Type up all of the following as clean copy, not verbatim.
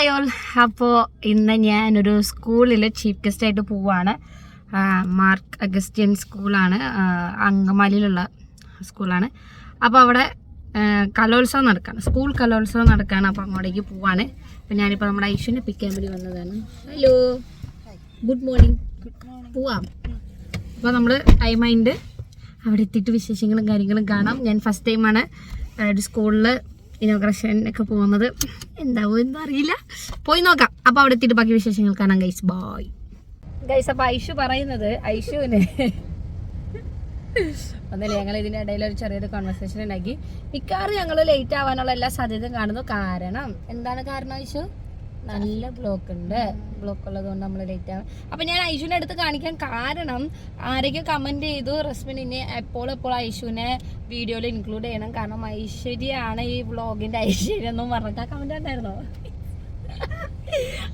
Hi all. അപ്പോൾ ഇന്ന് ഞാനൊരു സ്കൂളിൽ ചീഫ് ഗസ്റ്റായിട്ട് പോവാണ്. മാർക്ക് അഗസ്റ്റിയൻ സ്കൂളാണ്, അങ്കമാലിയിലുള്ള സ്കൂളാണ്. അപ്പോൾ അവിടെ കലോത്സവം നടക്കുകയാണ്, സ്കൂൾ കലോത്സവം നടക്കുകയാണ്. അപ്പോൾ അങ്ങോട്ടേക്ക് പോവാണ്. അപ്പോൾ ഞാനിപ്പോൾ നമ്മുടെ ഐശ്വര്യനെ പിക്ക് ചെയ്യാൻ വേണ്ടി വന്നതാണ്. Hello, good morning. പോവാം. അപ്പോൾ നമ്മൾ ടൈമായിട്ട് അവിടെ എത്തിയിട്ട് വിശേഷങ്ങളും കാര്യങ്ങളും കാണാം. ഞാൻ ഫസ്റ്റ് ടൈമാണ് ഒരു സ്കൂളിൽ ഇനോഗ്രേഷൻ ഒക്കെ പോകുന്നത്. എന്താവും എന്താ അറിയില്ല, പോയി നോക്കാം. അപ്പോൾ അവിടെ എത്തിയിട്ട് ബാക്കി വിശേഷങ്ങൾ കാണാം. Guys boy. ഗൈസ്, അപ്പോൾ ഐഷു പറയുന്നത്, ഐഷുവിന് ഒന്നല്ലേ ഞങ്ങൾ ഇതിൻ്റെ ഇടയിൽ ഒരു ചെറിയൊരു കോൺവെർസേഷൻ ഉണ്ടാക്കി. മിക്കവാറും ഞങ്ങൾ ലേറ്റ് ആവാനുള്ള എല്ലാ സാധ്യതയും കാണുന്നു. കാരണം എന്താണ് കാരണം ഐഷു? നല്ല ബ്ലോക്ക് ഉണ്ട്. ബ്ലോക്ക് ഉള്ളത് കൊണ്ട് നമ്മൾ ലേറ്റ് ആവും. അപ്പം ഞാൻ ഐഷുവിനെ അടുത്ത് കാണിക്കാൻ കാരണം, ആരൊക്കെ കമൻറ്റ് ചെയ്തു റസ്മിനെ എപ്പോൾ ഐഷുവിനെ വീഡിയോയിൽ ഇൻക്ലൂഡ് ചെയ്യണം, കാരണം ഐശ്വര്യയാണ് ഈ വ്ളോഗിൻ്റെ ഐശ്വര്യം എന്നും പറഞ്ഞിട്ട് കമൻറ്റ് ഉണ്ടായിരുന്നോ?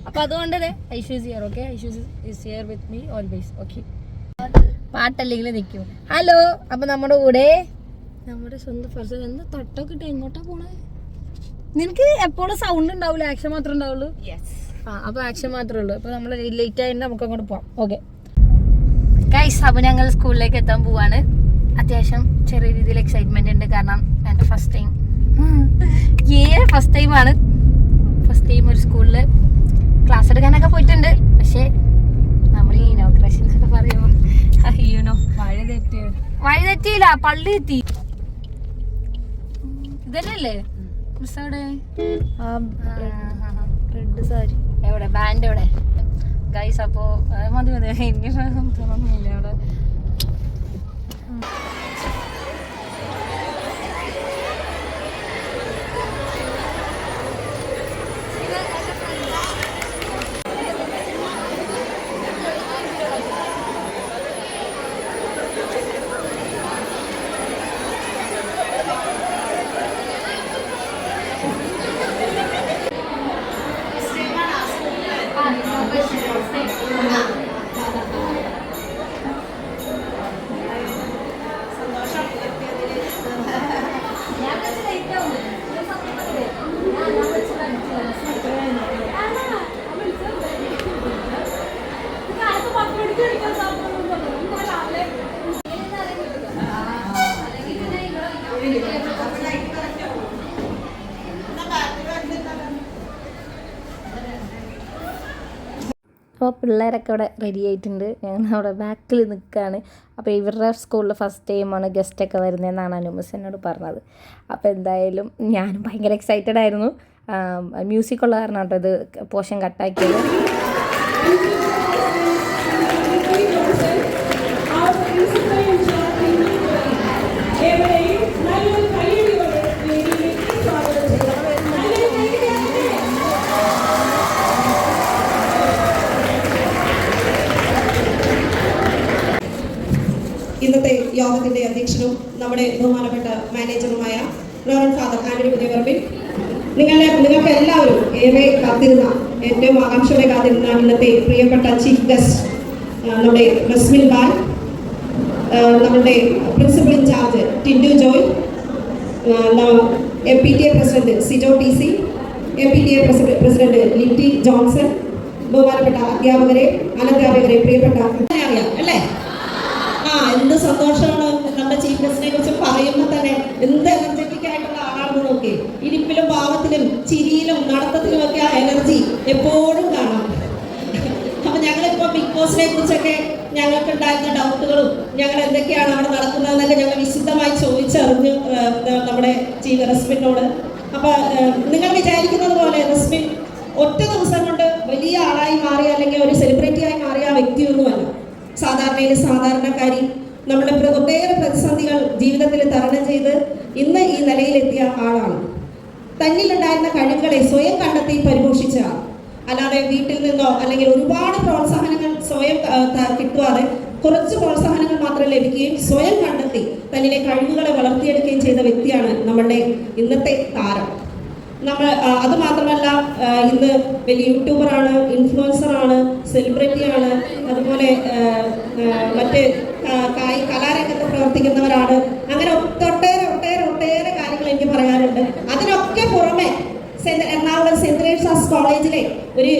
അപ്പം അതുകൊണ്ട് Aishu is here. Okay, Aishu is here with me always. Okay, പാട്ടല്ലെങ്കിൽ നിൽക്കും. ഹലോ. അപ്പം നമ്മുടെ കൂടെ നമ്മുടെ സ്വന്തം ഫസ്റ്റ് എന്ത് തട്ടൊക്കെ ഇട്ട് എങ്ങോട്ടാ പോണേ? നിനക്ക് എപ്പോഴും സൗണ്ട് ഉണ്ടാവില്ല, ആക്ഷൻ മാത്രമേ ഉണ്ടാവുള്ളൂ. അപ്പോൾ ആക്ഷൻ മാത്രമേ ഉള്ളൂ. അപ്പോൾ നമ്മൾ ലേറ്റ് ആയിട്ട് നമുക്ക് അങ്ങോട്ട് പോവാം. ഓക്കെ ഗൈസ്, അപ്പോൾ ഞങ്ങൾ സ്കൂളിലേക്ക് എത്താൻ പോവാണ്. അത്യാവശ്യം ചെറിയ രീതിയിൽ എക്സൈറ്റ്മെന്റ് ഉണ്ട്, കാരണം എൻ്റെ ഫസ്റ്റ് ടൈം ഫസ്റ്റ് ടൈമാണ്. ഫസ്റ്റ് ടൈം ഒരു സ്കൂളിൽ ക്ലാസ് എടുക്കാനൊക്കെ പോയിട്ടുണ്ട്. പക്ഷേ നമ്മൾ ഈ ഇനോഗ്രേഷൻസ് ഒക്കെ പറയുമ്പോൾ അയ്യോനോ വഴി തെറ്റിയില്ല, പള്ളി എത്തി. ഇതല്ലേ റെഡ് സാരി എവിടെ, ബാൻഡ് എവിടെ ഗൈസ്? അപ്പോ മതി എനിക്ക് തോന്നുന്നില്ല അവിടെ. അപ്പോൾ പിള്ളേരൊക്കെ അവിടെ റെഡി ആയിട്ടുണ്ട്. ഞങ്ങൾ അവിടെ ബാക്കിൽ നിൽക്കുകയാണ്. അപ്പോൾ ഇവരുടെ സ്കൂളിൽ ഫസ്റ്റ് ടൈമാണ് ഗസ്റ്റൊക്കെ വരുന്നതെന്നാണ് അനുമിസ് എന്നോട് പറഞ്ഞത്. അപ്പോൾ എന്തായാലും ഞാനും ഭയങ്കര എക്സൈറ്റഡ് ആയിരുന്നു. മ്യൂസിക് ഉള്ള കാരണം കേട്ടോ ഇത് പോർഷൻ കട്ടാക്കിയത്. ഇന്നത്തെ യോഗത്തിന്റെ അധ്യക്ഷനും നമ്മുടെ ബഹുമാനപ്പെട്ട മാനേജറുമായ റവറൻഡ് ഫാദർ ആന്റണി പുതിയപറമ്പിൽ, നിങ്ങൾക്ക് എല്ലാവരും ഏറെ കാത്തിരുന്ന, ഏറ്റവും ആകാംക്ഷയോടെ കാത്തിരുന്ന ഇന്നത്തെ പ്രിയപ്പെട്ട ചീഫ് ഗസ്റ്റ് നമ്മുടെ റസ്മിൻ ബാൽ, നമ്മുടെ principal in-charge Tindu Joy, MPTA president Sijo TC, MPTA president Litty Johnson, ബഹുമാനപ്പെട്ട അധ്യാപകരെ, അനധ്യാപകരെ, പ്രിയപ്പെട്ട അറിയാം അല്ലേ? എന്ത് സന്തോഷമാണ് നമ്മുടെ ചീഫ് ഗസ്റ്റിനെ കുറിച്ച് പറയുമ്പോൾ തന്നെ. എന്ത് എനർജറ്റിക് ആയിട്ടുള്ള ആളാണെന്ന് നോക്കി. ഇരിപ്പിലും ഭാവത്തിലും ചിരിയിലും നടത്തത്തിലും ഒക്കെ ആ എനർജി എപ്പോഴും കാണാം. അപ്പൊ ഞങ്ങളിപ്പോ ബിഗ് ബോസിനെ കുറിച്ചൊക്കെ ഞങ്ങൾക്ക് ഉണ്ടായിരുന്ന ഡൗട്ടുകളും ഞങ്ങൾ എന്തൊക്കെയാണ് അവിടെ നടക്കുന്നതെന്നൊക്കെ ഞങ്ങൾ വിശദമായി ചോദിച്ചറിഞ്ഞു നമ്മുടെ ചീഫ് റസ്മിനോട്. അപ്പൊ നിങ്ങൾ വിചാരിക്കുന്നത് പോലെ റസ്മിൻ ഒറ്റ ദിവസം കൊണ്ട് വലിയ ആളായി മാറിയ, അല്ലെങ്കിൽ ഒരു സെലിബ്രിറ്റിയായി മാറിയ ആ വ്യക്തിയൊന്നുമല്ല. സാധാരണക്കാരി, നമ്മുടെ ഒട്ടേറെ പ്രതിസന്ധികൾ ജീവിതത്തിൽ തരണം ചെയ്ത് ഇന്ന് ഈ നിലയിലെത്തിയ ആളാണ്. തന്നിലുണ്ടായിരുന്ന കഴിവുകളെ സ്വയം കണ്ടെത്തി പരിപോഷിച്ച ആൾ. അല്ലാതെ വീട്ടിൽ നിന്നോ അല്ലെങ്കിൽ ഒരുപാട് പ്രോത്സാഹനങ്ങൾ സ്വയം കിട്ടുവാതെ കുറച്ച് പ്രോത്സാഹനങ്ങൾ മാത്രം ലഭിക്കുകയും സ്വയം കണ്ടെത്തി തന്നിലെ കഴിവുകളെ വളർത്തിയെടുക്കുകയും ചെയ്ത വ്യക്തിയാണ് നമ്മളുടെ ഇന്നത്തെ താരം. അത് മാത്രമല്ല, ഇന്ന് വലിയ യൂട്യൂബറാണ്, ഇൻഫ്ലുവൻസറാണ്, സെലിബ്രിറ്റിയാണ്, അതുപോലെ മറ്റ് കലാരംഗത്ത് പ്രവർത്തിക്കുന്നവരാണ്. അങ്ങനെ ഒട്ടേറെ കാര്യങ്ങൾ എനിക്ക് പറയാനുണ്ട്. അതിനൊക്കെ പുറമെ എറണാകുളം സെന്റ് തെരേസാസ് കോളേജിലെ ഒരു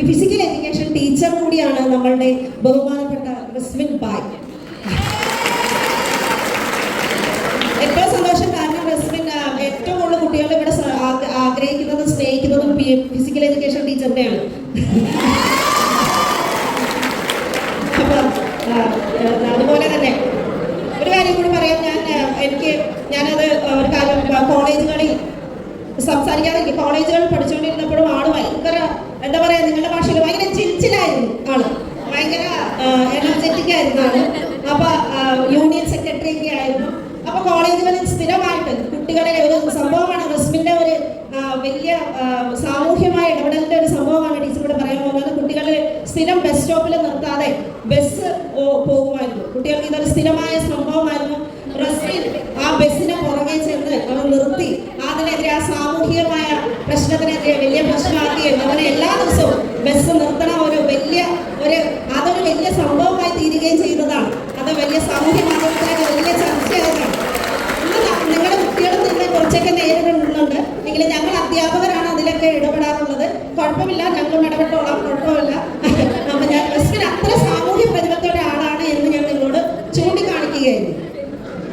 ഫിസിക്കൽ എഡ്യൂക്കേഷൻ ടീച്ചർ കൂടിയാണ് നമ്മളുടെ ബഹുമാനപ്പെട്ട റസ്മിൻ ബായ്. ഏറ്റവും സന്തോഷം, കാരണം റസ്മിൻ ഏറ്റവും കൂടുതൽ കുട്ടികൾ ഇവിടെ ആഗ്രഹിക്കുന്നതും സ്നേഹിക്കുന്നതും ഫിസിക്കൽ എഡ്യൂക്കേഷൻ ടീച്ചറിനെയാണ്. അപ്പൊ അതുപോലെ തന്നെ ഒരു കാര്യം കൂടി പറയാം. ഞാനത് ഒരു കാര്യം കോളേജുകളിൽ സംസാരിക്കാതെ കോളേജുകളിൽ പഠിച്ചുകൊണ്ടിരുന്നപ്പോഴും ആള് ഭയങ്കര, എന്താ പറയാ, നിങ്ങളുടെ ഭാഷയിൽ ഭയങ്കര ചിരിച്ചിലായിരുന്നു ആള്, ഭയങ്കര എനർജറ്റിക് ആയിരുന്നു ആള്. അപ്പൊ യൂണിയൻ സെക്രട്ടറി ഒക്കെ ആയിരുന്നു. അപ്പൊ കോളേജുകളിൽ സ്ഥിരമായിട്ട് കുട്ടികളെ ഒരു സംഭവമാണ്, റസ്മിന്റെ ഒരു വലിയ സാമൂഹ്യമായ ഇടപെടലിന്റെ ഒരു സംഭവമാണ് ടീച്ചറോട് പറയാൻ പോകുന്നത്. കുട്ടികളെ സ്ഥിരം ബസ് സ്റ്റോപ്പിൽ നിർത്താതെ ബസ് പോകുമായിരുന്നു. കുട്ടികൾക്ക് ഇതൊരു സ്ഥിരമായ സംഭവമായിരുന്നു. റസ്മിൻ ആ ബസ്സിനെ പുറകെ ചെന്ന് അവർ നിർത്തി അതിനെതിരെ, ആ സാമൂഹികമായ പ്രശ്നത്തിനെതിരെ വലിയ പ്രശ്നമാക്കുകയും അവരെ എല്ലാ ദിവസവും ബസ് നിർത്തണ അതൊരു വലിയ സംഭവമായി തീരുകയും ചെയ്യുന്നതാണ്. അത് വലിയ സാമൂഹ്യ മാധ്യമത്തിലേക്ക് വലിയ ചർച്ചയായതാണ്. നിങ്ങളുടെ കുട്ടികളും തന്നെ കുറച്ചൊക്കെ നേരിടുന്നുണ്ട് എങ്കിലും ഞങ്ങൾ അധ്യാപകരാണ് അതിലൊക്കെ ഇടപെടാറുള്ളത്. കുഴപ്പമില്ല, ഞങ്ങളും ഇടപെട്ടോളാം, കുഴപ്പമില്ല. അപ്പൊ ഞാൻ റസ്മിൻ അത്ര സാമൂഹ്യ പ്രതിബദ്ധതയുടെ ആളാണ് എന്ന് ഞാൻ നിങ്ങളോട് ചൂണ്ടിക്കാണിക്കുകയായിരുന്നു.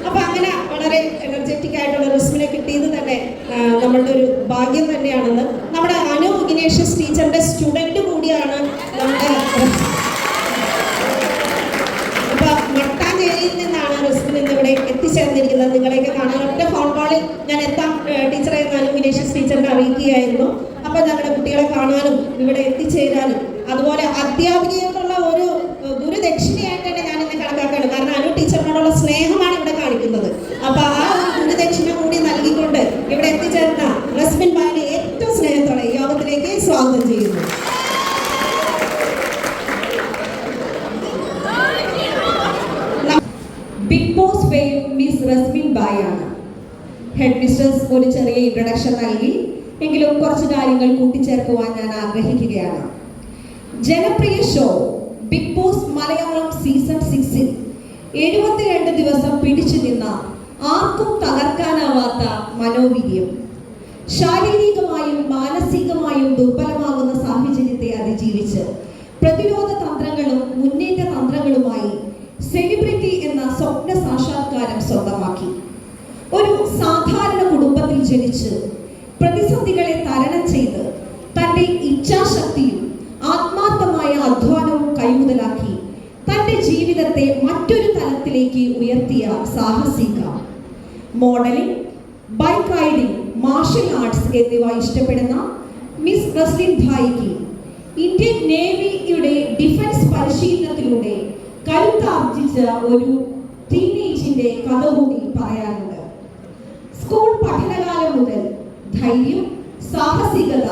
അപ്പൊ അങ്ങനെ വളരെ എനർജറ്റിക് ആയിട്ടുള്ള റസ്മിനെ കിട്ടിയത് തന്നെ നമ്മളുടെ ഒരു ഭാഗ്യം തന്നെയാണെന്ന് നമ്മുടെ അനു ഇഗ്നേഷ്യസ് ടീച്ചറിന്റെ സ്റ്റുഡന്റ് കൂടിയാണ് നമ്മുടെ. അപ്പൊ മട്ടാഞ്ചേരിയിൽ നിന്നാണ് റസ്മിൻ ഇന്ന് ഇവിടെ എത്തിച്ചേർന്നിരിക്കുന്നത്. നിങ്ങളെയൊക്കെ കാണാൻ ഒറ്റ ഫോൺ കോളിൽ ഞാൻ എത്താം ടീച്ചറെ അനു ഇഗ്നേഷ്യസ് ടീച്ചറിനെ അറിയിക്കുകയായിരുന്നു. അപ്പൊ ഞങ്ങളുടെ കുട്ടികളെ കാണാനും ഇവിടെ എത്തിച്ചേരാനും, അതുപോലെ അധ്യാപികയോടുള്ള ഒരു ഗുരുദക്ഷിണയായിട്ട് തന്നെ ഞാൻ ഇന്ന് കണക്കാക്കുകയാണ്. കാരണം അനു ടീച്ചറിനോടുള്ള സ്നേഹമാണ് ഇവിടെ കാണിക്കുന്നത്. അപ്പൊ ആ ഒരു ഗുരുദക്ഷിണ കൂടി നൽകിക്കൊണ്ട് ഇവിടെ എത്തിച്ചേർന്ന റസ്മിൻ ബായിനെ ഏറ്റവും സ്നേഹത്തോടെ യോഗത്തിലേക്ക് സ്വാഗതം ചെയ്യുന്നു. Bigg boss fame miss Rasmin Bai ആണ്. ഹെഡ് മിസ്റ്റേഴ്സ് ഒരു ചെറിയ ഇൻട്രൊഡക്ഷൻ നൽകി, എങ്കിലും കുറച്ച് കാര്യങ്ങൾ കൂട്ടിച്ചേർക്കുവാൻ ഞാൻ ആഗ്രഹിക്കുകയാണ്. ജനപ്രിയ ഷോ ബിഗ് ബോസ് മലയാളം സീസൺ 6-ൽ 72 ദിവസം പിടിച്ചു നിന്ന ആർക്കും തകർക്കാനാവാത്ത മനോവീര്യം, ശാരീരികമായും മാനസികമായും ദുർബലമാകുന്ന സാഹചര്യത്തെ അതിജീവിച്ച് പ്രതിരോധ തന്ത്രങ്ങളും മുന്നേറ്റ തന്ത്രങ്ങളുമായി സെലിബ്രിറ്റി എന്ന സ്വപ്ന സാക്ഷാത്കാരം സ്വന്തമാക്കി. ഒരു സാധാരണ കുടുംബത്തിൽ ജനിച്ച് പ്രതിസന്ധികളെ തരണം ചെയ്ത് തൻ്റെ ഇച്ഛാശക്തിയും ആത്മാർത്ഥമായ അധ്വാനവും കൈമുതലാക്കി തൻ്റെ ജീവിതത്തെ മറ്റൊരു തലത്തിലേക്ക് ഉയർത്തിയ സാഹസിക. Modelling, bike riding, martial arts എന്നിവ ഇഷ്ടപ്പെടുന്ന മിസ് റസ്മിൻ ബായിക്ക് ഇന്ത്യൻ നേവിയുടെ ഡിഫൻസ് പരിശീലനത്തിലൂടെ കരുത്താർജിച്ച ഒരു ടീനേജിന്റെ കഥ കൂടി പറയാനുണ്ട്. സ്കൂൾ പഠനകാലം മുതൽ ധൈര്യം, സാഹസികത,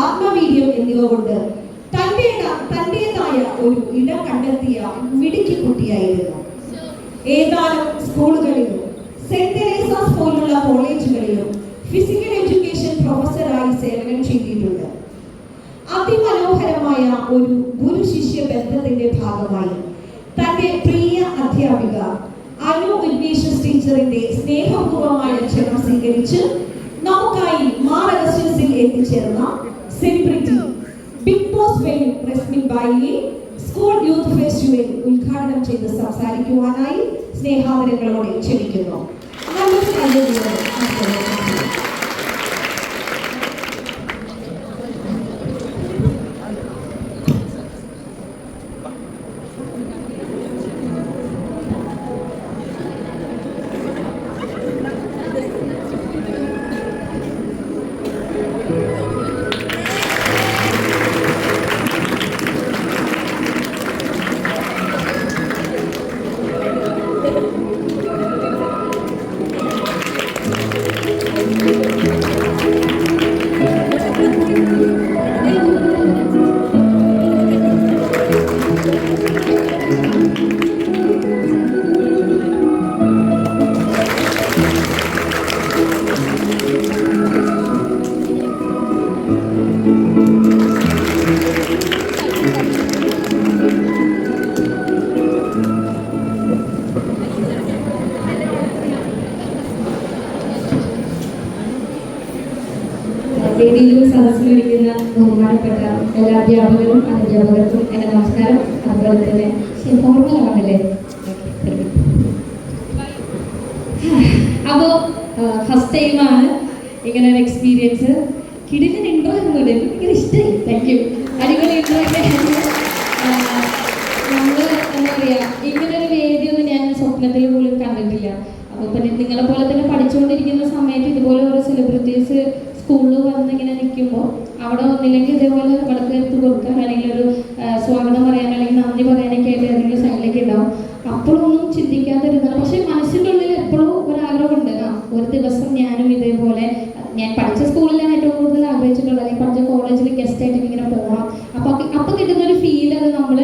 ആത്മവീര്യം എന്നിവ കൊണ്ട് തന്റേതായ ഒരു ഇടം കണ്ടെത്തിയ മിടുക്കി കുട്ടിയായിരുന്നു. ഏതാനും സ്കൂളുകളിലും സെന്റ് തെരേസാസ് പോലുള്ള കോളേജുകളിലും ഫിസിക്കൽ എഡ്യൂക്കേഷൻ പ്രൊഫസറായി സേവനം ചെയ്തിട്ടുണ്ട്. അതിമനോഹരമായ ഒരു ഗുരു ശിഷ്യ ബന്ധത്തിന്റെ ഭാഗമായി തന്റെ പ്രിയ അധ്യാപിക അനു ഇഗ്നേഷ്യസ് ടീച്ചറിന്റെ സ്നേഹപൂർവമായ ക്ഷണം സ്വീകരിച്ച് നമുക്കായി മാറഗസ്റ്റസിൽ എത്തിച്ചേർന്ന celebrity Bigg boss fame Resmin ബായിയെ സ്കൂൾ യൂത്ത് ഫെസ്റ്റിവൽ ഉദ്ഘാടനം ചെയ്ത് സംസാരിക്കുവാനായി സ്നേഹാദരങ്ങളോടെ ക്ഷണിക്കുന്നു. സദസ്സിലിരിക്കുന്ന ബഹുമാനപ്പെട്ട എല്ലാ അധ്യാപകരും അധ്യാപകർക്കും എൻ്റെ നമസ്കാരം. അതുപോലെ തന്നെ ഫോർമലാണല്ലേ. അപ്പോൾ ഫസ്റ്റ് ടൈമാണ് ഇങ്ങനെ ഒരു എക്സ്പീരിയൻസ്. കിടിലൻ ഇൻട്രോ എന്നുണ്ട്, എനിക്ക് ഭയങ്കര ഇഷ്ടമായി. Thank you. അടിപൊളി ഇൻട്രോ ഒക്കെ. നമ്മൾ എന്താ പറയുക, ഇങ്ങനൊരു വേദിയൊന്നും ഞാൻ സ്വപ്നത്തിൽ പോലും കണ്ടിട്ടില്ല. അപ്പോൾ പിന്നെ നിങ്ങളെ പോലെ തന്നെ പഠിച്ചുകൊണ്ടിരിക്കുന്ന സമയത്ത് ഇതുപോലെ ഓരോ സെലിബ്രിറ്റീസ് സ്കൂളിൽ വന്ന് ഇങ്ങനെ നിൽക്കുമ്പോൾ അവിടെ ഒന്നില്ലെങ്കിൽ ഇതേപോലെ വിളക്ക് എടുത്ത് കൊടുക്കാൻ, അല്ലെങ്കിൽ ഒരു സ്വാഗതം പറയാൻ, അല്ലെങ്കിൽ നന്ദി പറയാനൊക്കെ ആയിട്ട് ഏതെങ്കിലും സൈഡിലേക്ക് ഉണ്ടാവും. അപ്പോഴൊന്നും ചിന്തിക്കാതിരുന്നത്, പക്ഷെ മനസ്സിൻ്റെ ഉള്ളിൽ എപ്പോഴും ഒരാഗ്രഹമുണ്ട്, ഒരു ദിവസം ഞാനും ഇതേപോലെ ഞാൻ പഠിച്ച സ്കൂളിലാണ് ഏറ്റവും കൂടുതൽ ആഗ്രഹിച്ചിട്ടുള്ളത്, അല്ലെങ്കിൽ പഠിച്ച കോളേജിൽ ഗസ്റ്റ് ആയിട്ട് ഇങ്ങനെ പോകണം. അപ്പോൾ കിട്ടുന്നൊരു ഫീൽ അത് നമ്മൾ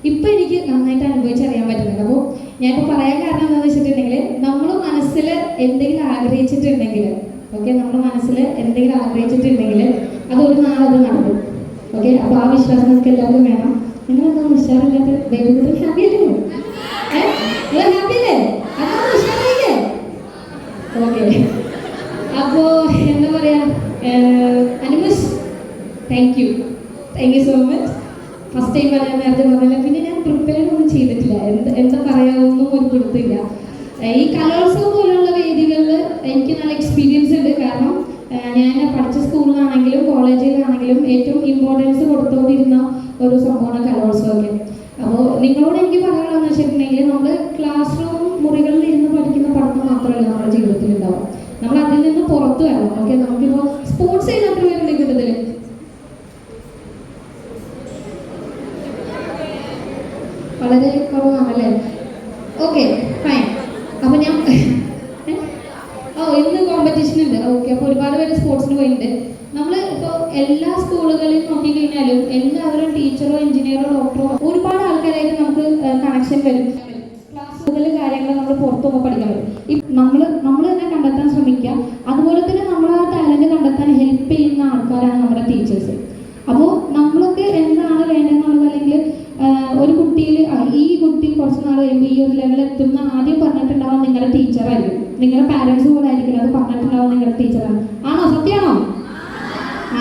ഇപ്പം എനിക്ക് നന്നായിട്ട് അനുഭവിച്ചറിയാൻ പറ്റുന്നുണ്ട്. അപ്പോൾ ഞാനിപ്പോൾ പറയാൻ കാരണം എന്താണെന്ന് വെച്ചിട്ടുണ്ടെങ്കിൽ, നമ്മൾ മനസ്സിൽ എന്തെങ്കിലും ആഗ്രഹിച്ചിട്ടുണ്ടെങ്കിൽ, ഓക്കെ, നമ്മുടെ മനസ്സിൽ എന്തെങ്കിലും ആഗ്രഹിച്ചിട്ടുണ്ടെങ്കിൽ അതൊരു നാളത് നടക്കും. ഓക്കെ, അപ്പോൾ ആ വിശ്വാസം നമുക്ക് എല്ലാവരും വേണം. നിങ്ങളെന്താ ഉഷാറില്ലാത്ത ബേബി ഹാപ്പി അല്ലേ? ഹാപ്പി അല്ലേ? അതൊന്നും ഉഷാറായില്ലേ? ഓക്കെ, അപ്പോൾ എന്താ പറയുക, അനുമസ് thank you so much. First time ഞാൻ നേരത്തെ പറഞ്ഞില്ല, പിന്നെ ഞാൻ പ്രിപ്പയർ ഒന്നും ചെയ്തിട്ടില്ല, എന്താ പറയാമെന്നും ഒരു കൊടുത്തില്ല. ഈ കലോത്സവം പോലുള്ള വേദികളിൽ എനിക്ക് നല്ല എക്സ്പീരിയൻസ് ഉണ്ട്. കാരണം ഞാൻ പഠിച്ച സ്കൂളിലാണെങ്കിലും കോളേജിലാണെങ്കിലും ഏറ്റവും ഇമ്പോർട്ടൻസ് കൊടുത്തുകൊണ്ടിരുന്ന ഒരു സംഭവമാണ് കലോത്സവമൊക്കെ. അപ്പോൾ നിങ്ങളോട് എനിക്ക് പറയാനുള്ളതെന്ന് വെച്ചിട്ടുണ്ടെങ്കിൽ, നമ്മൾ ക്ലാസ് റൂം മുറികളിൽ ഇരുന്ന് പഠിക്കുന്ന പഠനം മാത്രമല്ല നമ്മുടെ ജീവിതത്തിൽ ഉണ്ടാവും, നമ്മൾ അതിൽ നിന്ന് പുറത്ത് വരണം. ഓക്കെ, നമുക്കിപ്പോൾ സ്പോർട്സ് ചെയ്യുന്ന എത്ര പേരുണ്ട് കൂട്ടത്തിൽ? വളരെ കുറവാണല്ലേ? Okay, fine. അപ്പോൾ ഞാൻ ഇന്ന് കോമ്പറ്റീഷൻ ഉണ്ട്. ഓക്കെ, അപ്പോൾ ഒരുപാട് പേര് സ്പോർട്സിന് പോയിട്ടുണ്ട്. നമ്മൾ ഇപ്പോൾ എല്ലാ സ്കൂളുകളിൽ നോക്കിക്കഴിഞ്ഞാലും എല്ലാവരും ടീച്ചറോ എഞ്ചിനീയറോ ഡോക്ടറോ ഒരുപാട് ആൾക്കാരായിട്ട് നമുക്ക് കണക്ഷൻ വരും. ക്ലാസ്സുകളിൽ കാര്യങ്ങൾ നമ്മൾ പുറത്തു പോകുമ്പോൾ പഠിക്കാൻ പറ്റും. നമ്മൾ തന്നെ കണ്ടെത്താൻ ശ്രമിക്കുക. അതുപോലെ തന്നെ നമ്മൾ ആ ടാലൻറ്റ് കണ്ടെത്താൻ ഹെൽപ്പ് ചെയ്യുന്ന ആൾക്കാരാണ് നമ്മുടെ ടീച്ചേഴ്സ്. അപ്പോൾ നമ്മളൊക്കെ എന്താണ് വേണ്ടതെന്നുള്ളത്, അല്ലെങ്കിൽ ഒരു കുട്ടിയിൽ ഈ കുട്ടി കുറച്ച് നാൾ കഴിയുമ്പോൾ ഈ ഒരു ലെവൽ എത്തുന്ന ആദ്യം പറഞ്ഞിട്ടുണ്ടാവാൻ നിങ്ങളുടെ ടീച്ചറായിരിക്കും, നിങ്ങളുടെ പാരൻസ് പോലെ ആയിരിക്കില്ല അത് പറഞ്ഞിട്ടുണ്ടാവാൻ നിങ്ങളുടെ ടീച്ചറാണ്. ആണോ? സത്യമാണോ?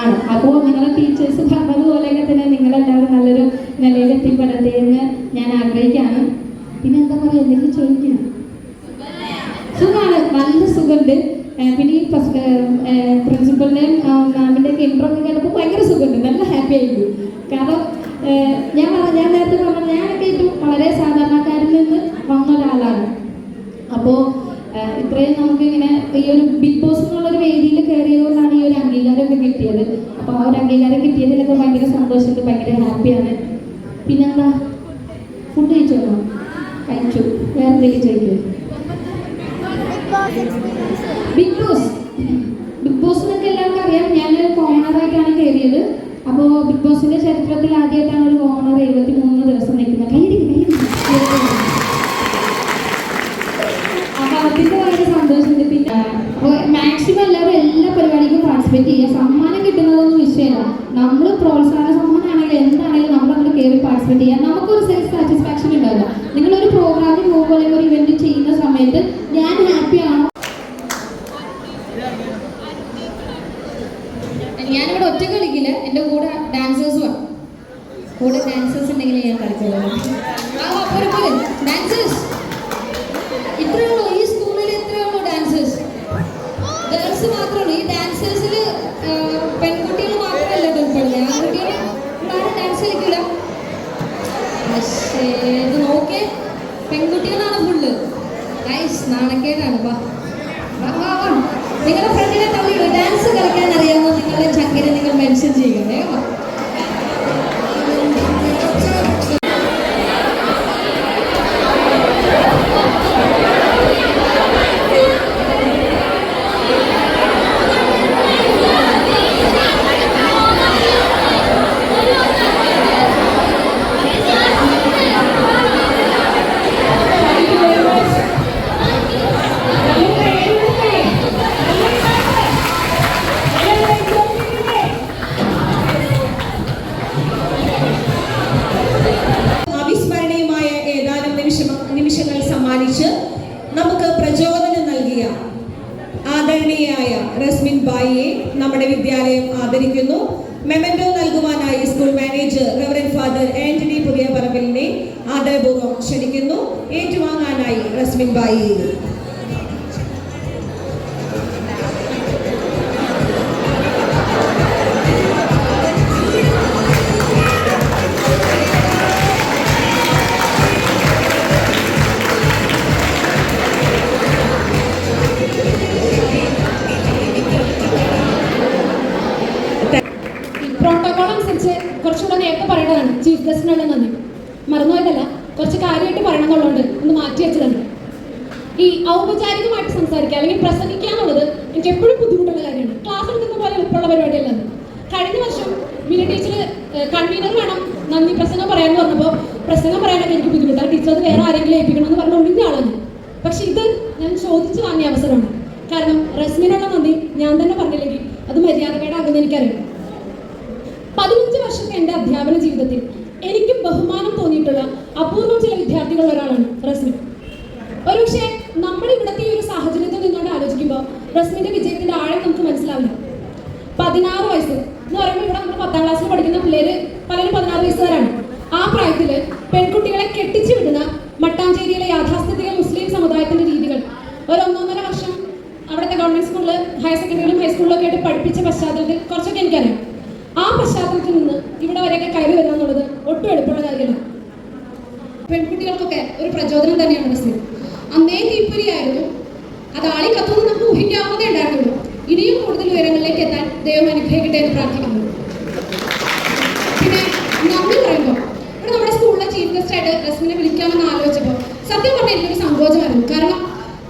ആണ്. അപ്പോൾ നിങ്ങളുടെ ടീച്ചേഴ്സ് പറഞ്ഞതുപോലെയൊക്കെ തന്നെ നിങ്ങളെല്ലാവരും നല്ലൊരു നിലയിൽ എത്തിപ്പെടട്ടെ എന്ന് ഞാൻ ആഗ്രഹിക്കുകയാണ്. പിന്നെ എന്താ പറയുക, എന്തെങ്കിലും ചോദിക്കണം? സുഖമാണ്, നല്ല സുഖമുണ്ട്. പിന്നെ ഈ പ്രിൻസിപ്പളിൻ്റെയും മാമിൻ്റെയൊക്കെ ഇൻട്രോ ഒക്കെ കേട്ടപ്പോൾ ഭയങ്കര സുഖമുണ്ട്, നല്ല ഹാപ്പി ആയിരിക്കും. കാരണം ഞാൻ നേരത്തെ പറഞ്ഞത്, ഞാനൊക്കെ ഏറ്റവും വളരെ സാധാരണക്കാരിൽ നിന്ന് വന്ന ഒരാളാണ്. അപ്പോൾ ഇത്രയും നമുക്കിങ്ങനെ ഈ ഒരു ബിഗ് ബോസ് എന്നുള്ളൊരു വേദിയിൽ കയറിയതുകൊണ്ടാണ് ഈ ഒരു അംഗീകാരമൊക്കെ കിട്ടിയത്. അപ്പോൾ ആ ഒരു അംഗീകാരം കിട്ടിയതിലൊക്കെ ഭയങ്കര സന്തോഷമുണ്ട്, ഭയങ്കര ഹാപ്പിയാണ്. പിന്നെന്താ, ഫുഡ് കഴിച്ചോ? കഴിച്ചു. വേറെ എന്തെങ്കിലും ചോദിക്കും? ബിഗ് ബോസ് എന്നൊക്കെ എല്ലാവർക്കും അറിയാം. ഞാൻ കോമണറായിട്ടാണ് കയറിയത്. അപ്പോൾ ബിഗ് ബോസിന്റെ ചരിത്രത്തിൽ ആദ്യമായിട്ടാണ് ഒരു കോമണർ 73 ദിവസം നിൽക്കുന്നത്. അപ്പോൾ അതിൻ്റെ ഭയങ്കര സന്തോഷമുണ്ട്. പിന്നെ അപ്പോൾ മാക്സിമം എല്ലാവരും എല്ലാ പരിപാടിക്കും പാർട്ടിസിപ്പേറ്റ് ചെയ്യുക. സമ്മാനം കിട്ടുന്നതൊന്നും വിഷയമല്ല, നമ്മൾ പ്രോത്സാഹന സമ്മാനമാണെങ്കിലും എന്താണെങ്കിലും നമ്മൾ അങ്ങോട്ട് കയറി പാർട്ടിസിപ്പേറ്റ് ചെയ്യുക. നമുക്കൊരു സെൽഫ് സാറ്റിസ്ഫാക്ഷൻ ഉണ്ടാവില്ല. നിങ്ങളൊരു പ്രോഗ്രാമിൽ പോകുമ്പോൾ അല്ലെങ്കിൽ ഒരു ഇവന്റ് ചെയ്യുന്ന സമയത്ത് ഞാൻ ഹാപ്പിയാണോ, ഞാനിവിടെ ഒറ്റ കളിക്കില്ല, എൻ്റെ കൂടെ ഡാൻസേഴ്സ് വേണം. കൂടെ ഡാൻസേഴ്സ് ഉണ്ടെങ്കിൽ ഞാൻ കളിച്ചോളാം. ഡാൻസേഴ്സ് ഇത്രയേ ഉള്ളൂ, ഈ സ്കൂളിൽ ഇത്രയേ ഉള്ളൂ ഡാൻസേഴ്സ്. ഗേൾസ് മാത്രമേ ഉള്ളൂ. ഈ ഡാൻസേഴ്സിൽ പെൺകുട്ടികൾ മാത്രമല്ല ഉൾപ്പെടുന്നത്, ആൺകുട്ടികൾ ആരും ഡാൻസ് കളിക്കില്ല. പക്ഷേ ഇത് നോക്കേ, പെൺകുട്ടികളാണ് ഫുള്ള്. നൈസ്, നാണക്കേടാണ്. നിങ്ങളുടെ ഫ്രണ്ടിനെ തള്ളിയിടും. ഡാൻസ് കളിക്കാൻ അറിയാമോ നിങ്ങളുടെ ചക്കരെ നിങ്ങൾ മെൻഷൻ ചെയ്യണേ. ഫാദർ ആന്റണി പുതിയ പറമ്പലിനെ ആദരപൂർവ്വം ക്ഷണിക്കുന്നു. ഏറ്റുവാങ്ങാനായി റസ്മിൻ ബായി. പ്രോട്ടോകോൾ അനുസരിച്ച് കുറച്ചുകൂടെ നേരത്തെ പറയേണ്ടതാണ് ചീഫ് ഗസ്റ്റിനുള്ള നന്ദി. മറന്നുപോയതല്ല, കുറച്ച് കാര്യമായിട്ട് പറയണം എന്നുള്ളതുകൊണ്ട് ഒന്ന് മാറ്റി വെച്ചതാണ്. ഈ ഔപചാരികമായിട്ട് സംസാരിക്കുക അല്ലെങ്കിൽ പ്രസംഗിക്കുക എന്നുള്ളത് എനിക്ക് എപ്പോഴും ബുദ്ധിമുട്ടുള്ള കാര്യമാണ്. ക്ലാസ് എടുക്കുന്ന പോലെ എളുപ്പമുള്ള പരിപാടിയല്ല. കഴിഞ്ഞ വർഷം മിനി ടീച്ചർ കൺവീനർ വേണം നന്ദി പ്രസംഗം പറയാമെന്ന് പറഞ്ഞപ്പോൾ പ്രസംഗം പറയാനൊക്കെ എനിക്ക് ബുദ്ധിമുട്ടാണ്. ടീച്ചർ അത് വേറെ ആരെങ്കിലും ഏൽപ്പിക്കണമെന്ന് പറഞ്ഞ ഒഴിഞ്ഞ ആളാണ്. പക്ഷെ ഇത് ഞാൻ ചോദിച്ചു വാങ്ങിയ അവസരമാണ്. കാരണം റസ്മിനുള്ള നന്ദി ഞാൻ തന്നെ പറഞ്ഞില്ലെങ്കിൽ അത് മര്യാദകേടാകുമെന്ന് എനിക്കറിയാം. 15 വർഷത്തെ എൻ്റെ അധ്യാപന ജീവിതത്തിൽ എനിക്ക് ബഹുമാനം തോന്നിയിട്ടുള്ള അപൂർവം ചില വിദ്യാർത്ഥികളുള്ള ഒരാളാണ് റസ്മിൻ. ഒരുപക്ഷെ നമ്മുടെ ഇവിടുത്തെ ഈ ഒരു സാഹചര്യത്തിൽ നിന്നുകൊണ്ട് ആലോചിക്കുമ്പോൾ റസ്മിന്റെ വിജയത്തിന്റെ ആഴം നമുക്ക് മനസ്സിലാവില്ല. 16 വയസ്സ് എന്ന് പറയുമ്പോൾ ഇവിടെ നമ്മൾ 10ാം ക്ലാസ്സിൽ പഠിക്കുന്ന പിള്ളേര് പലരും 16 വയസ്സുകാരാണ്. ആ പ്രായത്തില് പെൺകുട്ടികളെ കെട്ടിച്ചു വിടുന്ന മട്ടാഞ്ചേരിയിലെ യാഥാസ്ഥിതിക മുസ്ലിം സമുദായത്തിന്റെ രീതികൾ ഒരു 1.5 വർഷം അവിടുത്തെ ഗവൺമെന്റ് സ്കൂളിൽ ഹയർ സെക്കൻഡറിയിലും ഹൈസ്കൂളിലും ഒക്കെ ആയിട്ട് പഠിപ്പിച്ച പശ്ചാത്തലത്തിൽ കുറച്ചൊക്കെ എനിക്കറിയാം. ആ പശ്ചാത്തലത്തിൽ നിന്ന് ഇവിടെ വരെയൊക്കെ കയറി വരിക എന്നുള്ളത് ഒട്ടും എളുപ്പമുള്ള കാര്യമല്ല. പെൺകുട്ടികൾക്കൊക്കെ ഒരു പ്രചോദനം തന്നെയാണ് റസ്മിൻ. അന്നേ തീപ്പൊരിയായിരുന്നു. അത് ആളി കത്തുന്നത് നമുക്ക് ഊഹിക്കാവുന്നതേ ഉണ്ടായിരുന്നുള്ളൂ. ഇനിയും കൂടുതൽ ഉയരങ്ങളിലേക്ക് എത്താൻ ദൈവം അനുഗ്രഹിക്കട്ടെ എന്ന് പ്രാർത്ഥിക്കുന്നു. പിന്നെ നന്ദി പറയുമ്പോൾ ഇവിടെ നമ്മുടെ സ്കൂളിലെ ചീഫ് ഗസ്റ്റ് ആയിട്ട് റസ്മിനെ വിളിക്കാമെന്ന് ആലോചിച്ചപ്പോൾ സത്യം പറഞ്ഞാൽ എനിക്കൊരു സങ്കോചമായിരുന്നു. കാരണം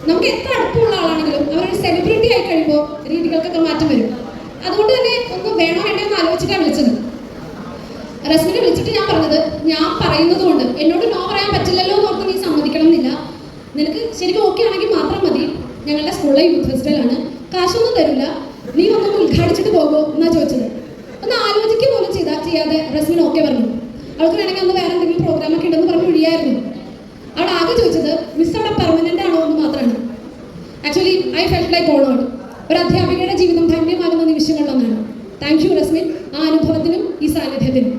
നമുക്ക് എത്ര അടുപ്പമുള്ള ആളാണെങ്കിലും അവരൊരു സെലിബ്രിറ്റി ആയി കഴിയുമ്പോൾ രീതികൾക്കൊക്കെ മാറ്റം വരും. അതുകൊണ്ട് തന്നെ ഒന്ന് വേണോ വേണ്ടോ എന്ന് ആലോചിച്ചിട്ടാണ് വിളിച്ചത്. റസ്മിനെ വിളിച്ചിട്ട് ഞാൻ പറഞ്ഞത്, ഞാൻ പറയുന്നത് കൊണ്ട് എന്നോട് നോ പറയാൻ പറ്റില്ലല്ലോ എന്ന് ഓർത്ത് നീ സമ്മതിക്കണം എന്നില്ല. നിനക്ക് ശരിക്കും ഓക്കെ ആണെങ്കിൽ മാത്രം മതി. ഞങ്ങളുടെ സ്കൂളിലെ യൂത്ത് ഫെസ്റ്റിവലാണ്, കാശൊന്നും തരില്ല, നീ ഒന്നൊന്ന് ഉദ്ഘാടിച്ചിട്ട് പോകുമോ എന്നാ ചോദിച്ചത്. ഒന്ന് ആലോചിക്കുക പോലും ചെയ്യാതെ റസ്മിൻ ഓക്കെ പറഞ്ഞു. അവൾക്ക് വേണമെങ്കിൽ അന്ന് വേറെ എന്തെങ്കിലും പ്രോഗ്രാമൊക്കെ ഉണ്ടെന്ന് പറഞ്ഞ് ഒഴിയായിരുന്നു. അവൾ ആകെ ചോദിച്ചത് മിസ് അവിടെ പെർമനന്റ് ആണോ എന്ന് മാത്രമാണ്. Actually I felt like honoured. ഒരു അധ്യാപികയുടെ ജീവിതം ധന്യമാകുന്ന നിമിഷങ്ങളിലൊന്നാണ്. താങ്ക് യു റസ്മിൻ, ആ അനുഭവത്തിനും ഈ സാന്നിധ്യത്തിനും.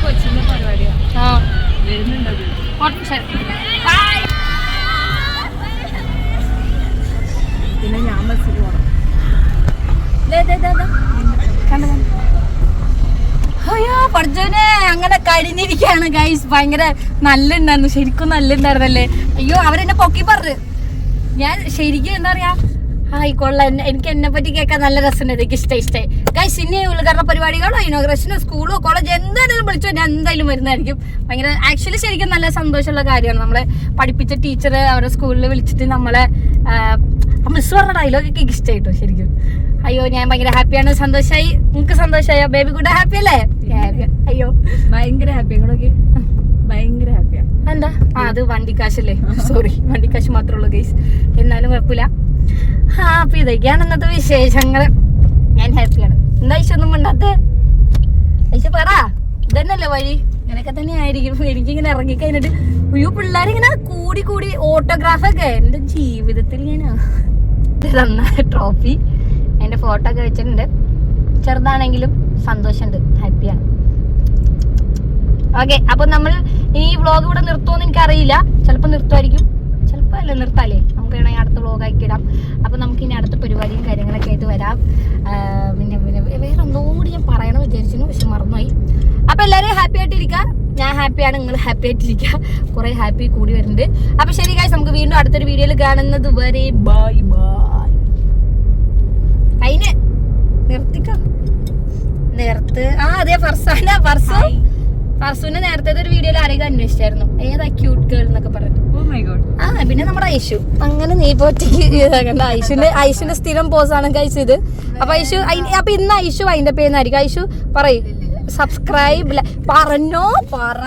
കൊച്ചിന്റെ പരിപാടിയാ വരുന്നുണ്ടത്. പിന്നെ ഞാൻ ബസ്സിൽ പോണം. അയ്യോ പഠിച്ചോനെ അങ്ങനെ കഴിഞ്ഞിരിക്കുകയാണ് ഗൈസ്. ഭയങ്കര നല്ല ഉണ്ടായിരുന്നു, ശരിക്കും നല്ല ഉണ്ടായിരുന്നല്ലേ. അയ്യോ അവരെന്നെ പൊക്കി പറഞ്ഞു. ഞാൻ ശരിക്കും എന്താ പറയാ, ആയിക്കൊള്ള എനിക്ക് എന്നെ പറ്റി കേൾക്കാൻ നല്ല രസമുണ്ട്. എനിക്ക് ഇഷ്ടമായി ഗൈസ്. ഇനി ഉദ്ഘാടന പരിപാടികളോ ഇനോഗ്രേഷനോ സ്കൂളോ കോളേജോ എന്തായാലും വിളിച്ചോ ഞാൻ എന്തായാലും വരുന്നതായിരിക്കും. ഭയങ്കര ആക്ച്വലി ശരിക്കും നല്ല സന്തോഷമുള്ള കാര്യമാണ്. നമ്മളെ പഠിപ്പിച്ച ടീച്ചർ അവരുടെ സ്കൂളിൽ വിളിച്ചിട്ട് നമ്മളെ മിസ് പറഞ്ഞ ഡയലോഗൊക്കെ എനിക്ക് ഇഷ്ടമായിട്ടോ ശരിക്കും. അയ്യോ ഞാൻ ഭയങ്കര ഹാപ്പിയാണ്, സന്തോഷമായി. നിങ്ങൾക്ക് സന്തോഷമായോ? ബേബി കൂടെ ഹാപ്പി അല്ലേ? അയ്യോ ഭയങ്കര ഹാപ്പി. ഞങ്ങളൊക്കെ ഭയങ്കര ഹാപ്പിയാ. എന്താ അത് വണ്ടിക്കാശല്ലേ, സോറി വണ്ടിക്കാശ് മാത്രമേ ഉള്ളൂ ഗൈസ്. എന്നാലും കുഴപ്പമില്ല. അപ്പൊ ഇതൊക്കെയാണ് ഇന്നത്തെ വിശേഷങ്ങള്. ഞാൻ ഹാപ്പിയാണ്. എന്താ ഐശൊന്നും മിണ്ടാത്തെ? ഐശ പറ, ഇതന്നല്ലേ വഴി? ഇങ്ങനെയൊക്കെ തന്നെ ആയിരിക്കും. എനിക്കിങ്ങനെ ഇറങ്ങിക്കഴിഞ്ഞിട്ട് അയ്യോ പിള്ളേരിങ്ങനെ കൂടി കൂടി ഓട്ടോഗ്രാഫൊക്കെ എന്റെ ജീവിതത്തിൽ ഞാൻ തന്ന ട്രോഫി അതിന്റെ ഫോട്ടോ ഒക്കെ വെച്ചിട്ടുണ്ട്. ചെറുതാണെങ്കിലും സന്തോഷമുണ്ട്, ഹാപ്പിയാണ്. ഓക്കെ, അപ്പൊ നമ്മൾ ഈ വ്ളോഗ് ഇവിടെ നിർത്തുമെന്ന് എനിക്കറിയില്ല. ചിലപ്പോൾ നിർത്തുമായിരിക്കും, ചിലപ്പോൾ അല്ലേ നിർത്താലേ. നമുക്ക് വേണമെങ്കിൽ അടുത്ത വ്ളോഗ് ആക്കി ഇടാം. അപ്പൊ നമുക്ക് ഇനി അടുത്ത പരിപാടിയും കാര്യങ്ങളൊക്കെ ആയിട്ട് വരാം. പിന്നെ വേറെ എന്തോ കൂടി ഞാൻ പറയണമെന്ന് വിചാരിച്ചിരുന്നു, പക്ഷെ മറന്നുപോയി. അപ്പൊ എല്ലാവരും ഹാപ്പി ആയിട്ടിരിക്കുക. ഞാൻ ഹാപ്പിയാണ്, നിങ്ങൾ ഹാപ്പി ആയിട്ടിരിക്കുക. കുറെ ഹാപ്പി കൂടി വരുന്നുണ്ട്. അപ്പൊ ശരി ഗൈസ്, നമുക്ക് വീണ്ടും അടുത്തൊരു വീഡിയോയിൽ കാണുന്നത് വരെ ബൈ ബൈ. അതിന് നിർത്തിക്കോ, നേരത്തെ അതെ ഫർസുവിനെ നേരത്തെ ഒരു വീഡിയോയിൽ ആരെങ്കിലും അന്വേഷിച്ചായിരുന്നു, ഏതാ ക്യൂട്ട് ഗേൾ എന്നൊക്കെ പറഞ്ഞിട്ട്. പിന്നെ നമ്മുടെ ഐഷു. അങ്ങനെ നീ പോറ്റേക്ക് ഐഷുന്റെ സ്ഥിരം പോസാണ് ഗൈസ് ഇത്. അപ്പൊ ഐഷു അപ്പൊ ഇന്ന് ഐഷു അതിന്റെ പേരുന്നായിരിക്കും. ഐഷു പറയൂ, സബ്സ്ക്രൈബ് പറഞ്ഞോ പറ.